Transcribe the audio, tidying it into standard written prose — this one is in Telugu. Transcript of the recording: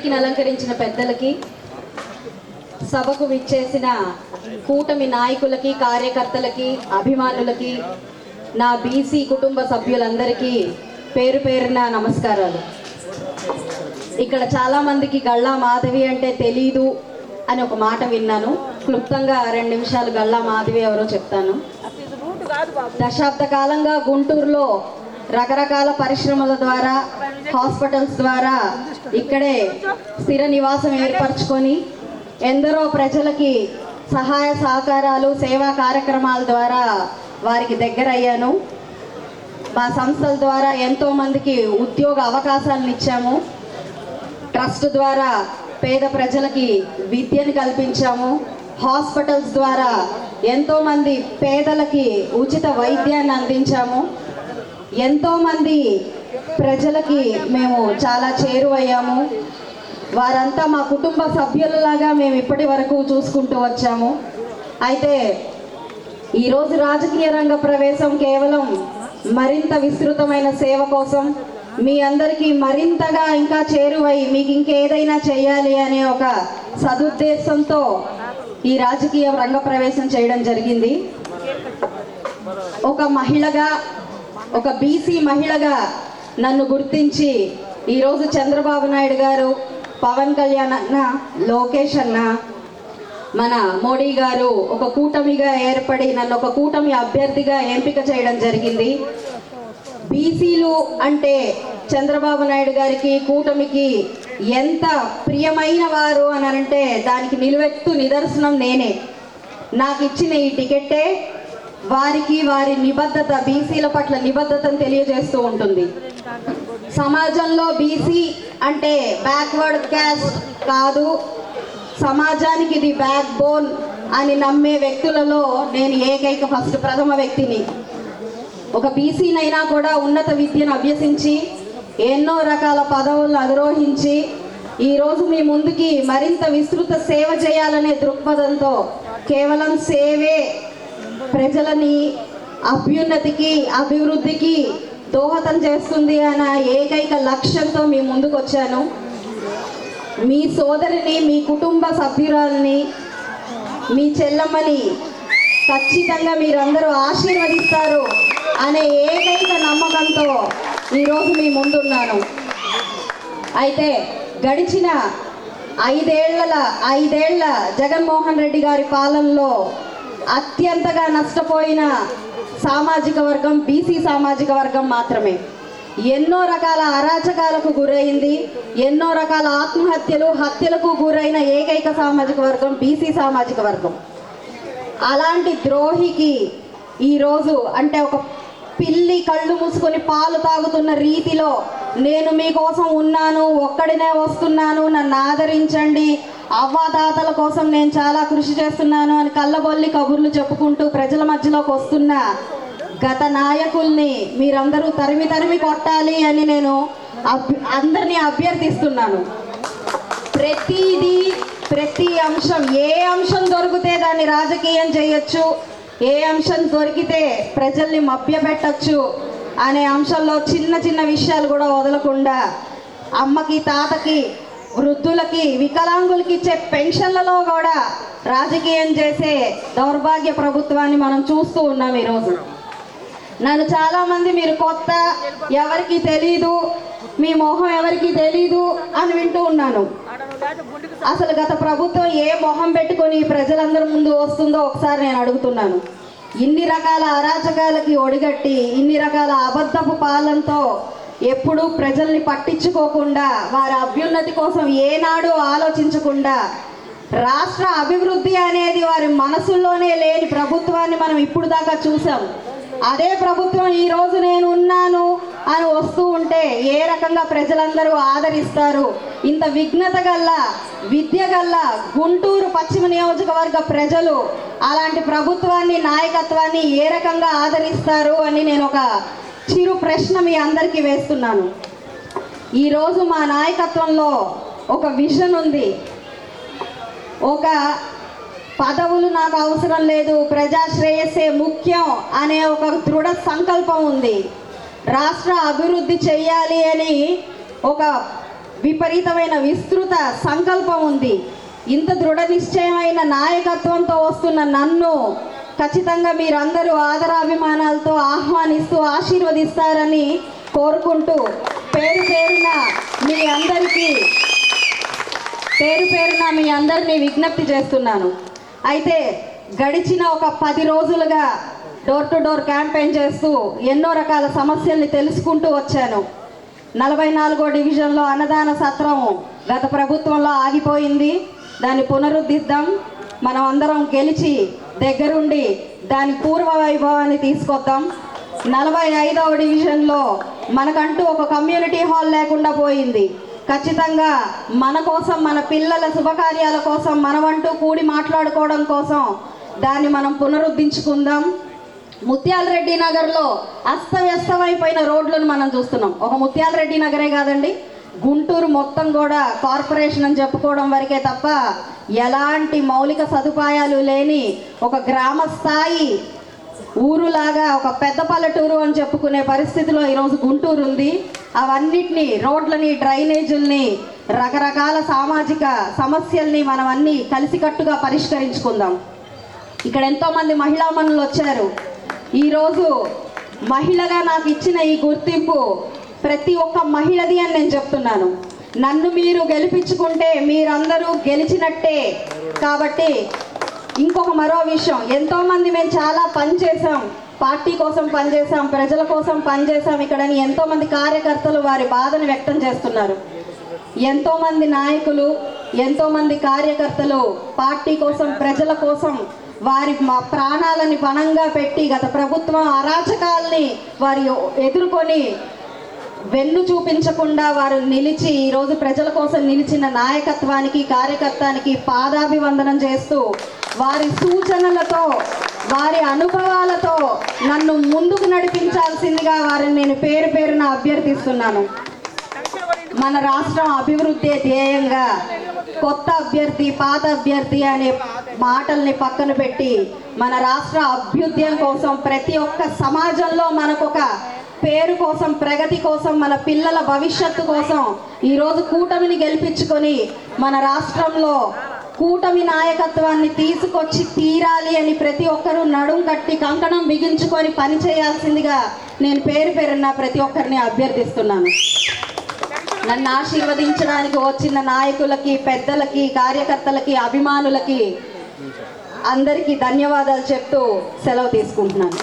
వేదికను అలంకరించిన పెద్దలకి, సభకు విచ్చేసిన కూటమి నాయకులకి, కార్యకర్తలకి, అభిమానులకి, నా బీసీ కుటుంబ సభ్యులందరికీ పేరు పేరున నమస్కారాలు. ఇక్కడ చాలామందికి గళ్ళా మాధవి అంటే తెలీదు అని ఒక మాట విన్నాను. క్లుప్తంగా 2 నిమిషాలు గళ్ళా మాధవి ఎవరో చెప్తాను. దశాబ్ద కాలంగా గుంటూరులో రకరకాల పరిశ్రమల ద్వారా, హాస్పిటల్స్ ద్వారా ఇక్కడే స్థిర నివాసం ఏర్పరచుకొని ఎందరో ప్రజలకి సహాయ సహకారాలు, సేవా కార్యక్రమాల ద్వారా వారికి దగ్గరయ్యాను. మా సంస్థల ద్వారా ఎంతోమందికి ఉద్యోగ అవకాశాలను ఇచ్చాము. ట్రస్ట్ ద్వారా పేద ప్రజలకి విద్యను కల్పించాము. హాస్పిటల్స్ ద్వారా ఎంతోమంది పేదలకి ఉచిత వైద్యాన్ని అందించాము. ఎంతోమంది ప్రజలకి మేము చాలా చేరువయ్యాము. వారంతా మా కుటుంబ సభ్యులలాగా మేము ఇప్పటి వరకు చూసుకుంటూ వచ్చాము. అయితే ఈరోజు రాజకీయ రంగ ప్రవేశం కేవలం మరింత విస్తృతమైన సేవ కోసం, మీ అందరికీ మరింతగా ఇంకా చేరువై మీకు ఇంకేదైనా చేయాలి అనే ఒక సదుద్దేశంతో ఈ రాజకీయ రంగ ప్రవేశం చేయడం జరిగింది. ఒక మహిళగా, ఒక బీసీ మహిళగా నన్ను గుర్తించి ఈరోజు చంద్రబాబు నాయుడు గారు, పవన్ కళ్యాణ్ అన్న, లోకేష్ అన్న, మన మోడీ గారు ఒక కూటమిగా ఏర్పడి నన్ను ఒక కూటమి అభ్యర్థిగా ఎంపిక చేయడం జరిగింది. బీసీలు అంటే చంద్రబాబు నాయుడు గారికి, కూటమికి ఎంత ప్రియమైన వారు అని అంటే దానికి నిలువెత్తు నిదర్శనం నేనే. నాకు ఇచ్చిన ఈ టికెట్టే వారికి వారి నిబద్ధత, బీసీల పట్ల నిబద్ధతను తెలియజేస్తూ ఉంటుంది. సమాజంలో బీసీ అంటే బ్యాక్వర్డ్ క్యాస్ట్ కాదు, సమాజానికి ఇది బ్యాక్ బోన్ అని నమ్మే వ్యక్తులలో నేను ఏకైక ప్రథమ వ్యక్తిని. ఒక బీసీనైనా కూడా ఉన్నత విద్యను అభ్యసించి ఎన్నో రకాల పదవులను అధిరోహించి ఈరోజు మీ ముందుకి మరింత విస్తృత సేవ చేయాలనే దృక్పథంతో, కేవలం సేవే ప్రజలని అభ్యున్నతికి, అభివృద్ధికి దోహదం చేస్తుంది అన్న ఏకైక లక్ష్యంతో మీ ముందుకు వచ్చాను. మీ సోదరిని, మీ కుటుంబ సభ్యురాలని, మీ చెల్లమ్మని ఖచ్చితంగా మీరందరూ ఆశీర్వదిస్తారు అనే ఏకైక నమ్మకంతో ఈరోజు మీ ముందున్నాను. అయితే గడిచిన 5 ఏళ్ల జగన్మోహన్ రెడ్డి గారి పాలనలో అత్యంతగా నష్టపోయిన సామాజిక వర్గం బీసీ సామాజిక వర్గం మాత్రమే. ఎన్నో రకాల అరాచకాలకు గురైంది, ఎన్నో రకాల హత్యలకు గురైన ఏకైక సామాజిక వర్గం బీసీ సామాజిక వర్గం. అలాంటి ద్రోహికి ఈరోజు అంటే ఒక పిల్లి కళ్ళు మూసుకొని పాలు తాగుతున్న రీతిలో నేను మీకోసం ఉన్నాను, ఒక్కడినే వస్తున్నాను, నన్ను ఆదరించండి, అవ్వాతాతల కోసం నేను చాలా కృషి చేస్తున్నాను అని కళ్ళబొల్లి కబుర్లు చెప్పుకుంటూ ప్రజల మధ్యలోకి వస్తున్న గత నాయకుల్ని మీరందరూ తరిమి కొట్టాలి అని నేను అందరినీ అభ్యర్థిస్తున్నాను. ప్రతి అంశం, ఏ అంశం దొరికితే దాన్ని రాజకీయం చేయొచ్చు, ఏ అంశం దొరికితే ప్రజల్ని మభ్యపెట్టచ్చు అనే అంశంలో చిన్న విషయాలు కూడా వదలకుండా అమ్మకి, తాతకి, వృద్ధులకి, వికలాంగులకి ఇచ్చే పెన్షన్లలో కూడా రాజకీయం చేసే దౌర్భాగ్య ప్రభుత్వాన్ని మనం చూస్తూ ఉన్నాం ఈరోజు. నన్ను చాలామంది మీరు కొత్త, ఎవరికి తెలీదు, మీ మొహం ఎవరికి తెలీదు అని వింటూ ఉన్నాను. అసలు గత ప్రభుత్వం ఏ మొహం పెట్టుకొని ప్రజలందరి ముందు వస్తుందో ఒకసారి నేను అడుగుతున్నాను. ఇన్ని రకాల అరాచకాలకి ఒడిగట్టి, ఇన్ని రకాల అబద్ధపు పాలనతో ఎప్పుడూ ప్రజల్ని పట్టించుకోకుండా, వారి అభ్యున్నతి కోసం ఏనాడు ఆలోచించకుండా, రాష్ట్ర అభివృద్ధి అనేది వారి మనసుల్లోనే లేని ప్రభుత్వాన్ని మనం ఇప్పుడు దాకా చూసాం. అదే ప్రభుత్వం ఈరోజు నేను ఉన్నాను అని వస్తూ ఉంటే ఏ రకంగా ప్రజలందరూ ఆదరిస్తారు? ఇంత విఘ్నత గల్ల, విద్య గల్ల గుంటూరు పశ్చిమ నియోజకవర్గ ప్రజలు అలాంటి ప్రభుత్వాన్ని, నాయకత్వాన్ని ఏ రకంగా ఆదరిస్తారు అని నేను ఒక చిరు ప్రశ్న మీ అందరికీ వేస్తున్నాను. ఈరోజు మా నాయకత్వంలో ఒక విజన్ ఉంది. ఒక పదవులు నాకు అవసరం లేదు, ప్రజా శ్రేయస్సే ముఖ్యం అనే ఒక దృఢ సంకల్పం ఉంది. రాష్ట్ర అభివృద్ధి చెయ్యాలి అని ఒక విపరీతమైన విస్తృత సంకల్పం ఉంది. ఇంత దృఢ నిశ్చయమైన నాయకత్వంతో వస్తున్న నన్ను ఖచ్చితంగా మీరందరూ ఆదరాభిమానాలతో ఆహ్వానిస్తూ ఆశీర్వదిస్తారని కోరుకుంటూ పేరు పేరున మీ అందరినీ విజ్ఞప్తి చేస్తున్నాను. అయితే గడిచిన ఒక 10 రోజులుగా డోర్ టు డోర్ క్యాంపెయిన్ చేస్తూ ఎన్నో రకాల సమస్యల్ని తెలుసుకుంటూ వచ్చాను. 44వ డివిజన్లో అన్నదాన సత్రం గత ప్రభుత్వంలో ఆగిపోయింది. దాన్ని పునరుద్ధరిద్దాం. మనం అందరం గెలిచి దగ్గరుండి దాని పూర్వ వైభవాన్ని తీసుకొద్దాం. 45వ డివిజన్లో మనకంటూ ఒక కమ్యూనిటీ హాల్ లేకుండా పోయింది. ఖచ్చితంగా మన కోసం, మన పిల్లల శుభకార్యాల కోసం, మనమంటూ కూడి మాట్లాడుకోవడం కోసం దాన్ని మనం పునరుద్ధరించుకుందాం. ముత్యాలరెడ్డి నగర్లో అస్తవ్యస్తమైపోయిన రోడ్లను మనం చూస్తున్నాం. ఒక ముత్యాలరెడ్డి నగరే కాదండి, గుంటూరు మొత్తం కూడా కార్పొరేషన్ అని చెప్పుకోవడం వరకే తప్ప ఎలాంటి మౌలిక సదుపాయాలు లేని ఒక గ్రామ స్థాయి ఊరులాగా, ఒక పెద్ద పల్లెటూరు అని చెప్పుకునే పరిస్థితిలో ఈరోజు గుంటూరు ఉంది. అవన్నిటినీ, రోడ్లని, డ్రైనేజీల్ని, రకరకాల సామాజిక సమస్యల్ని మనం అన్నీ కలిసికట్టుగా పరిష్కరించుకుందాం. ఇక్కడ ఎంతోమంది మహిళామణులు వచ్చారు. ఈరోజు మహిళగా నాకు ఇచ్చిన ఈ గుర్తింపు ప్రతి ఒక్క మహిళది అని నేను చెప్తున్నాను. నన్ను మీరు గెలిపించుకుంటే మీరందరూ గెలిచినట్టే. కాబట్టి ఇంకొక మరో విషయం, ఎంతోమంది మేము చాలా పనిచేసాం, పార్టీ కోసం పనిచేసాం, ప్రజల కోసం పనిచేసాం ఇక్కడని ఎంతోమంది కార్యకర్తలు వారి బాధను వ్యక్తం చేస్తున్నారు. ఎంతోమంది నాయకులు, ఎంతోమంది కార్యకర్తలు పార్టీ కోసం, ప్రజల కోసం వారి ప్రాణాలని పణంగా పెట్టి గత ప్రభుత్వం అరాచకాల్ని వారి ఎదుర్కొని వెన్ను చూపించకుండా వారు నిలిచి ఈరోజు ప్రజల కోసం నిలిచిన నాయకత్వానికి, కార్యకర్తానికి పాదాభివందనం చేస్తూ వారి సూచనలతో, వారి అనుభవాలతో నన్ను ముందుకు నడిపించాల్సిందిగా వారిని నేను పేరు పేరున అభ్యర్థిస్తున్నాను. మన రాష్ట్రం అభివృద్ధి ధ్యేయంగా కొత్త అభ్యర్థి, పాత అభ్యర్థి అనే మాటల్ని పక్కన పెట్టి మన రాష్ట్ర అభ్యుదయం కోసం, ప్రతి ఒక్క సమాజంలో మనకొక పేరు కోసం, ప్రగతి కోసం, మన పిల్లల భవిష్యత్తు కోసం ఈరోజు కూటమిని గెలిపించుకొని మన రాష్ట్రంలో కూటమి నాయకత్వాన్ని తీసుకొచ్చి తీరాలి అని ప్రతి ఒక్కరూ నడుం కట్టి కంకణం బిగించుకొని పనిచేయాల్సిందిగా నేను పేరు పేరున్న ప్రతి ఒక్కరిని అభ్యర్థిస్తున్నాను. నన్ను ఆశీర్వదించడానికి వచ్చిన నాయకులకి, పెద్దలకి, కార్యకర్తలకి, అభిమానులకి అందరికీ ధన్యవాదాలు చెప్తూ సెలవు తీసుకుంటున్నాను.